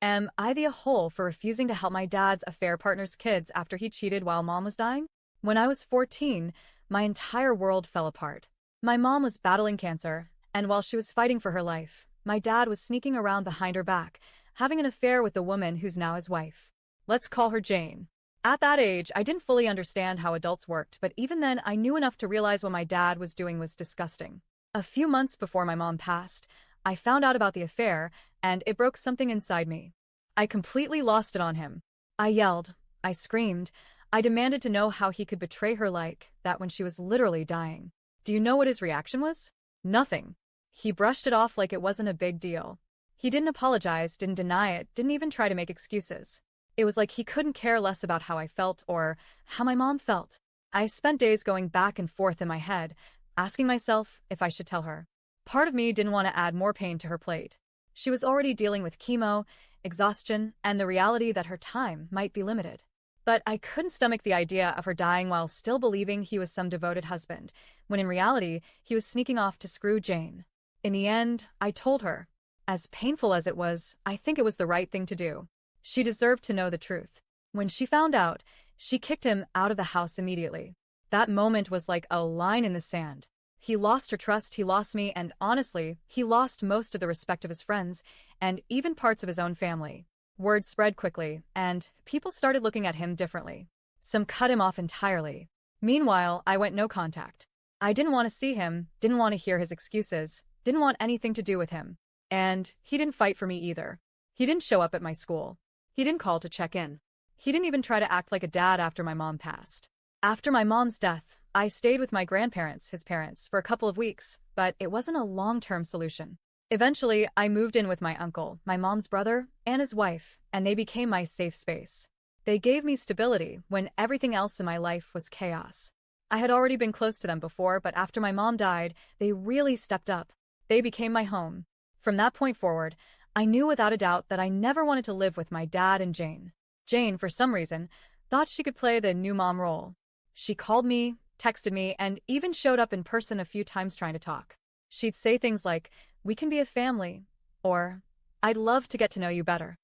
Am I the a-hole for refusing to help my dad's affair partner's kids after he cheated while mom was dying? When I was 14, my entire world fell apart. My mom was battling cancer, and while she was fighting for her life, my dad was sneaking around behind her back, having an affair with the woman who's now his wife. Let's call her Jane. At that age, I didn't fully understand how adults worked, but even then, I knew enough to realize what my dad was doing was disgusting. A few months before my mom passed, I found out about the affair, and it broke something inside me. I completely lost it on him. I yelled, I screamed, I demanded to know how he could betray her like that when she was literally dying. Do you know what his reaction was? Nothing. He brushed it off like it wasn't a big deal. He didn't apologize, didn't deny it, didn't even try to make excuses. It was like he couldn't care less about how I felt or how my mom felt. I spent days going back and forth in my head, asking myself if I should tell her. Part of me didn't want to add more pain to her plate. She was already dealing with chemo, exhaustion, and the reality that her time might be limited. But I couldn't stomach the idea of her dying while still believing he was some devoted husband, when in reality, he was sneaking off to screw Jane. In the end, I told her. As painful as it was, I think it was the right thing to do. She deserved to know the truth. When she found out, she kicked him out of the house immediately. That moment was like a line in the sand. He lost her trust, he lost me, and honestly, he lost most of the respect of his friends, and even parts of his own family. Word spread quickly, and people started looking at him differently. Some cut him off entirely. Meanwhile, I went no contact. I didn't want to see him, didn't want to hear his excuses, didn't want anything to do with him. And he didn't fight for me either. He didn't show up at my school. He didn't call to check in. He didn't even try to act like a dad after my mom passed. After my mom's death, I stayed with my grandparents, his parents, for a couple of weeks, but it wasn't a long-term solution. Eventually, I moved in with my uncle, my mom's brother, and his wife, and they became my safe space. They gave me stability when everything else in my life was chaos. I had already been close to them before, but after my mom died, they really stepped up. They became my home. From that point forward, I knew without a doubt that I never wanted to live with my dad and Jane. Jane, for some reason, thought she could play the new mom role. She called me, texted me, and even showed up in person a few times trying to talk. She'd say things like, "We can be a family," or, "I'd love to get to know you better."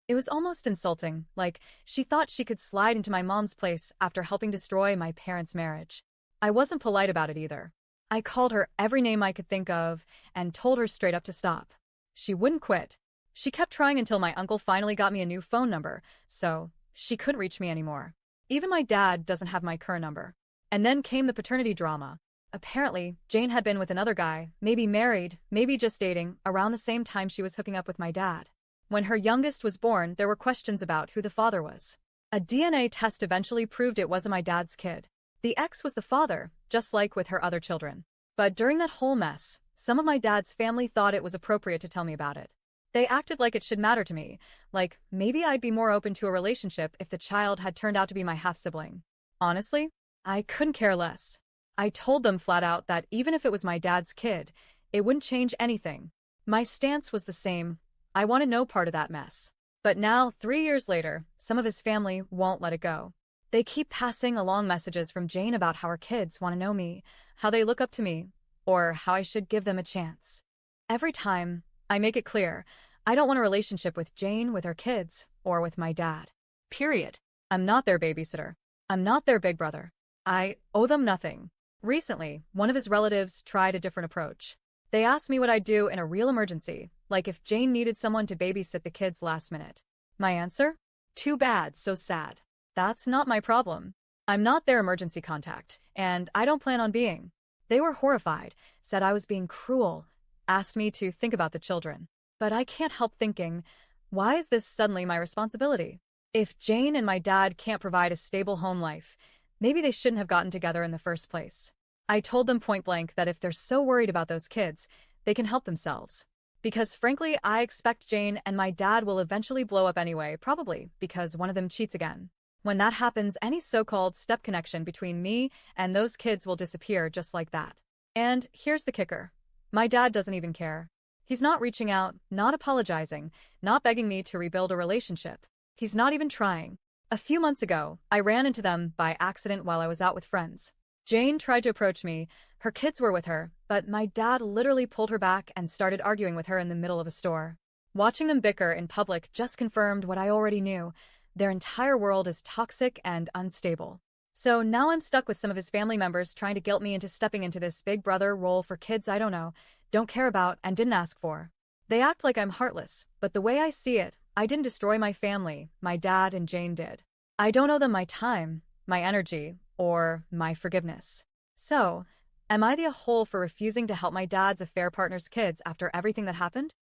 It was almost insulting, like she thought she could slide into my mom's place after helping destroy my parents' marriage. I wasn't polite about it either. I called her every name I could think of and told her straight up to stop. She wouldn't quit. She kept trying until my uncle finally got me a new phone number, so she couldn't reach me anymore. Even my dad doesn't have my current number. And then came the paternity drama. Apparently, Jane had been with another guy, maybe married, maybe just dating, around the same time she was hooking up with my dad. When her youngest was born, there were questions about who the father was. A DNA test eventually proved it wasn't my dad's kid. The ex was the father, just like with her other children. But during that whole mess, some of my dad's family thought it was appropriate to tell me about it. They acted like it should matter to me, like maybe I'd be more open to a relationship if the child had turned out to be my half-sibling. Honestly, I couldn't care less. I told them flat out that even if it was my dad's kid, it wouldn't change anything. My stance was the same. I wanted no part of that mess. But now, 3 years later, some of his family won't let it go. They keep passing along messages from Jane about how her kids want to know me, how they look up to me, or how I should give them a chance. Every time, I make it clear, I don't want a relationship with Jane, with her kids, or with my dad. Period. I'm not their babysitter. I'm not their big brother. I owe them nothing. Recently, one of his relatives tried a different approach. They asked me what I'd do in a real emergency, like if Jane needed someone to babysit the kids last minute. My answer? Too bad, so sad. That's not my problem. I'm not their emergency contact, and I don't plan on being. They were horrified, said I was being cruel, asked me to think about the children. But I can't help thinking, why is this suddenly my responsibility? If Jane and my dad can't provide a stable home life, maybe they shouldn't have gotten together in the first place. I told them point blank that if they're so worried about those kids, they can help themselves. Because frankly, I expect Jane and my dad will eventually blow up anyway, probably because one of them cheats again. When that happens, any so-called step connection between me and those kids will disappear just like that. And here's the kicker. My dad doesn't even care. He's not reaching out, not apologizing, not begging me to rebuild a relationship. He's not even trying. A few months ago, I ran into them by accident while I was out with friends. Jane tried to approach me, her kids were with her, but my dad literally pulled her back and started arguing with her in the middle of a store. Watching them bicker in public just confirmed what I already knew. Their entire world is toxic and unstable. So now I'm stuck with some of his family members trying to guilt me into stepping into this big brother role for kids I don't know, don't care about, and didn't ask for. They act like I'm heartless, but the way I see it, I didn't destroy my family, my dad and Jane did. I don't owe them my time, my energy, or my forgiveness. So, am I the a hole for refusing to help my dad's affair partner's kids after everything that happened?